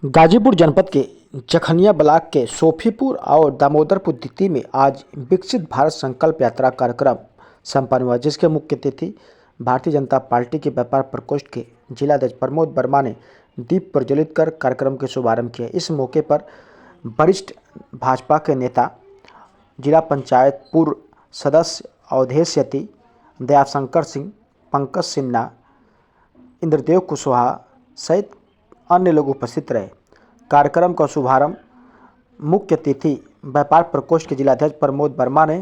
गाजीपुर जनपद के जखनिया ब्लॉक के सोफीपुर और दामोदरपुर द्वितीय में आज विकसित भारत संकल्प यात्रा कार्यक्रम संपन्न हुआ, जिसके मुख्य अतिथि भारतीय जनता पार्टी के व्यापार प्रकोष्ठ के जिलाध्यक्ष प्रमोद वर्मा ने दीप प्रज्वलित कर कार्यक्रम के शुभारंभ किया। इस मौके पर वरिष्ठ भाजपा के नेता, जिला पंचायत पूर्व सदस्य अवधेश यति, दयाशंकर सिंह, पंकज सिन्हा, इंद्रदेव कुशवाहा सहित अन्य लोग उपस्थित रहे। कार्यक्रम का शुभारंभ मुख्य अतिथि व्यापार प्रकोष्ठ के जिलाध्यक्ष प्रमोद वर्मा ने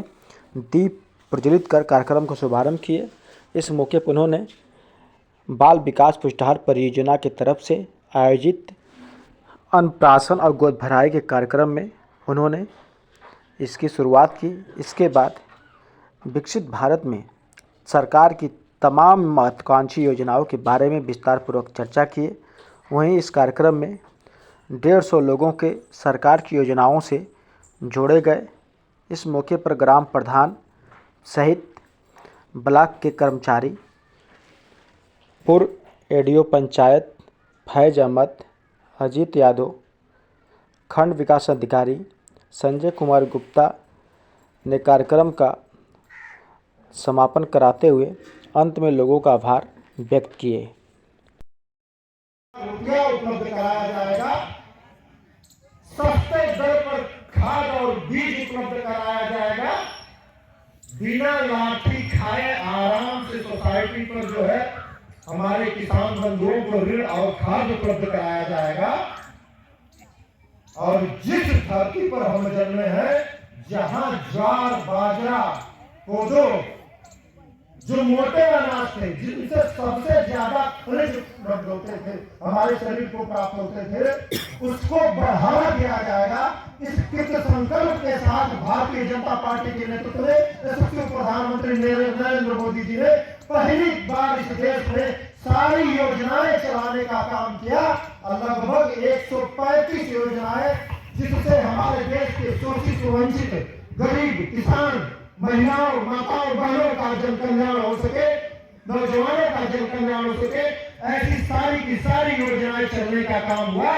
दीप प्रज्वलित कर कार्यक्रम का शुभारंभ किए। इस मौके पर उन्होंने बाल विकास पुष्टाहार परियोजना की तरफ से आयोजित अन्नप्राशन और गोद भराई के कार्यक्रम में उन्होंने इसकी शुरुआत की। इसके बाद विकसित भारत में सरकार की तमाम महत्वाकांक्षी योजनाओं के बारे में विस्तारपूर्वक चर्चा किए। वहीं इस कार्यक्रम में 150 लोगों के सरकार की योजनाओं से जोड़े गए। इस मौके पर ग्राम प्रधान सहित ब्लॉक के कर्मचारी, पूर्व एडीओ पंचायत फैज अहमद, अजीत यादव, खंड विकास अधिकारी संजय कुमार गुप्ता ने कार्यक्रम का समापन कराते हुए अंत में लोगों का आभार व्यक्त किए। रुपया उपलब्ध कराया जाएगा, सस्ते दर पर खाद और बीज उपलब्ध कराया जाएगा, बिना लाठी खाए आराम से सोसाइटी पर जो है हमारे किसान बंधुओं को ऋण और खाद उपलब्ध कराया जाएगा। और जिस धरती पर हम जन्मे हैं, जहां ज्वार, बाजरा, कोदो जो मोटे अनाज थे, जिनसे सबसे ज्यादा खनिज उपलब्ध होते थे, हमारे शरीर को प्राप्त होते थे, उसको बढ़ावा दिया जाएगा। इस कृत संकल्प के साथ भारतीय जनता पार्टी के नेतृत्व में यशस्वी प्रधानमंत्री नरेंद्र मोदी जी ने पहली बार इस देश में सारी योजनाएं चलाने का काम किया। लगभग 135 योजनाएं, जिससे हमारे देश के शोषित वंचित गरीब किसान, महिलाओं, माताओं, बहनों का जन कल्याण हो सके, नौजवानों का जन कल्याण हो सके, ऐसी सारी की सारी योजनाएं चलने का काम हुआ,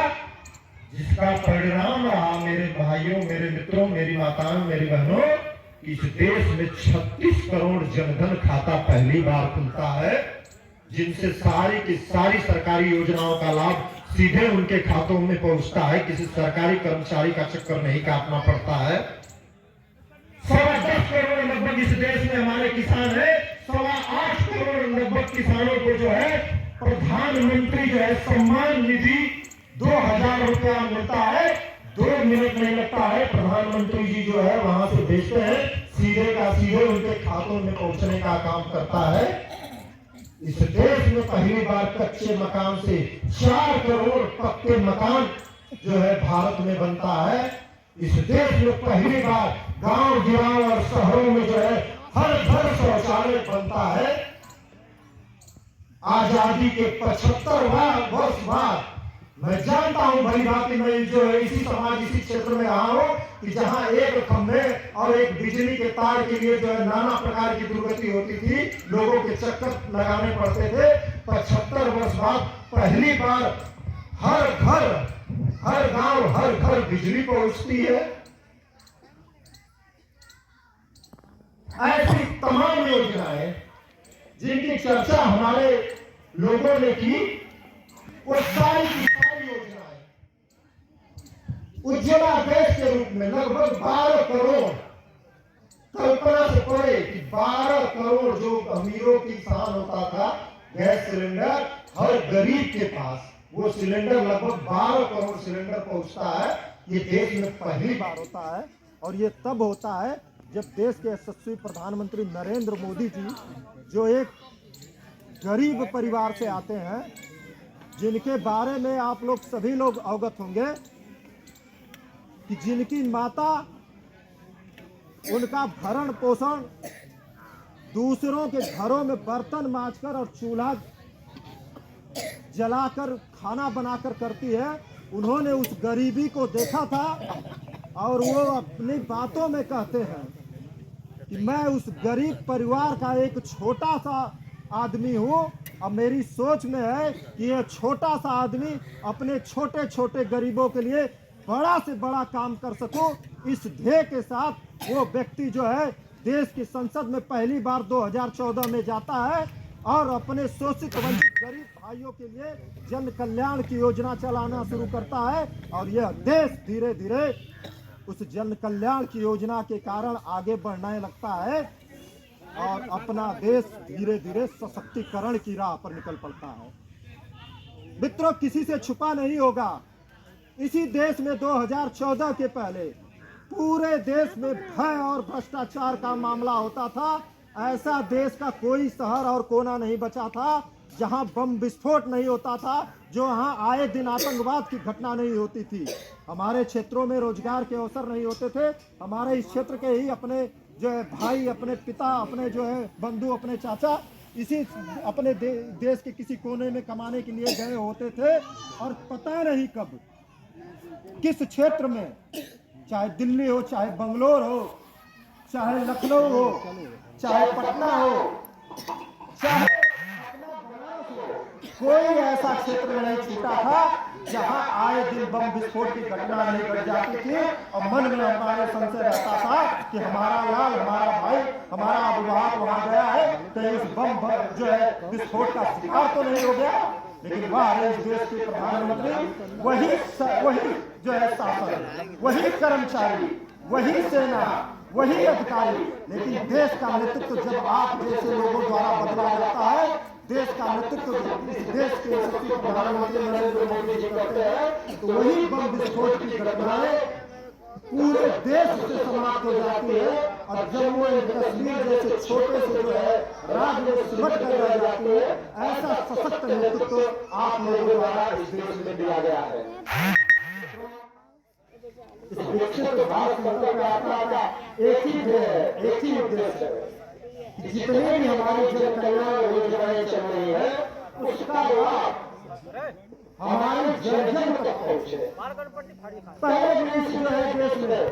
जिसका परिणाम रहा मेरे भाइयों, मेरे मित्रों, मेरी माताओं, मेरी बहनों, इस देश में 36 करोड़ जनधन खाता पहली बार खुलता है, जिनसे सारी की सारी सरकारी योजनाओं का लाभ सीधे उनके खातों में पहुंचता है। किसी सरकारी कर्मचारी का चक्कर नहीं काटना पड़ता है। 10.25 करोड़ लगभग इस देश में हमारे किसान है। 8.25 करोड़ लगभग किसानों को जो है प्रधानमंत्री जो है सम्मान निधि 2000 रुपया मिलता है। 2 मिनट नहीं लगता है, प्रधानमंत्री जी जो है वहां से भेजते हैं, सीधे का सीधे उनके खातों में पहुंचने का काम करता है। इस देश में पहली बार कच्चे मकान से 4 करोड़ पक्के मकान जो है भारत में बनता है। इस देश में पहली बार गांव गिराव और शहरों में जो है हर घर शौचालय बनता है। आजादी के 75 वर्ष बाद मैं जानता हूं भली भांति, मैं जो है इसी समाज, इसी क्षेत्र में रहा हूं कि जहां एक खंभे और एक बिजली के तार के लिए जो है नाना प्रकार की दुर्गति होती थी, लोगों के चक्कर लगाने पड़ते थे। 75 वर्ष बाद पहली बार हर घर, हर गांव, हर घर बिजली पहुंचती है। ऐसी तमाम योजनाएं जिनकी चर्चा हमारे लोगों ने की, वो सारी की सारी योजनाएं उज्ज्वला गैस के रूप में लगभग 12 करोड़, कल्पना से पड़े कि 12 करोड़ जो अमीरों की शान होता था गैस सिलेंडर, हर गरीब के पास वो सिलेंडर लगभग 12 करोड़ सिलेंडर पहुंचता है। ये देश में पहली बार होता है। और ये तब होता है जब देश के यशस्वी प्रधानमंत्री नरेंद्र मोदी जी, जो एक गरीब परिवार से आते हैं, जिनके बारे में आप लोग सभी लोग अवगत होंगे कि जिनकी माता उनका भरण पोषण दूसरों के घरों में बर्तन मांजकर और चूल्हा जलाकर खाना बनाकर करती है। उन्होंने उस गरीबी को देखा था और वो अपनी बातों में कहते हैं कि मैं उस गरीब परिवार का एक छोटा सा आदमी हूँ और मेरी सोच में है कि ये छोटा सा आदमी अपने छोटे छोटे गरीबों के लिए बड़ा से बड़ा काम कर सकूं। इस ध्येय के साथ वो व्यक्ति जो है देश की संसद में पहली बार 2014 में जाता है और अपने शोषित वंचित गरीब भाइयों के लिए जन कल्याण की योजना चलाना शुरू करता है और यह देश धीरे धीरे उस जन कल्याण की योजना के कारण आगे बढ़ने लगता है और अपना देश धीरे धीरे सशक्तिकरण की राह पर निकल पड़ता है। मित्रों, किसी से छुपा नहीं होगा, इसी देश में 2014 के पहले पूरे देश में भय और भ्रष्टाचार का मामला होता था। ऐसा देश का कोई शहर और कोना नहीं बचा था जहां बम विस्फोट नहीं होता था, जो वहां आए दिन आतंकवाद की घटना नहीं होती थी। हमारे क्षेत्रों में रोजगार के अवसर नहीं होते थे। हमारे इस क्षेत्र के ही अपने जो है भाई, अपने पिता, अपने जो है बंधु, अपने चाचा इसी अपने देश के किसी कोने में कमाने के लिए गए होते थे और पता नहीं कब किस क्षेत्र में, चाहे दिल्ली हो, चाहे बंगलोर हो, चाहे लखनऊ हो, चाहे पटना हो, चाहे कोई ऐसा क्षेत्र नहीं छूटा था जहां आए दिन बम विस्फोट की घटना नहीं घट जाती थी और मन में हमारे संशय रहता था कि हमारा लाल, हमारा भाई, हमारा अभिभावक वहां गया है तो इस बम जो है विस्फोट का शिकार तो नहीं हो गया। लेकिन वह इस देश के प्रधानमंत्री, वही जो है शासन, वही कर्मचारी, वही सेना, वही अधिकारी, लेकिन देश का नेतृत्व जब आप जैसे लोगों द्वारा बदला जाता है, देश का नेतृत्व इस देश के यशस्वी प्रधानमंत्री नरेंद्र मोदी जी करते हैं, तो वही बम विस्फोट की घटनाएं पूरे देश से समाप्त हो जाती है और जम्मू एंड कश्मीर जैसे छोटे से जो है राज्य में सिमट कर रह जाती है। ऐसा सशक्त नेतृत्व आप लोगों द्वारा इस देश में दिया गया है। इस विकसित भारत संकल्प यात्रा का एक ही ध्येय है, एक ही उद्देश्य है कि जितने भी हमारी जन कल्याण योजनाएं चल रही है उसका लाभ हमारे जन जन तक पहुंचे। पहले भी जो है देश में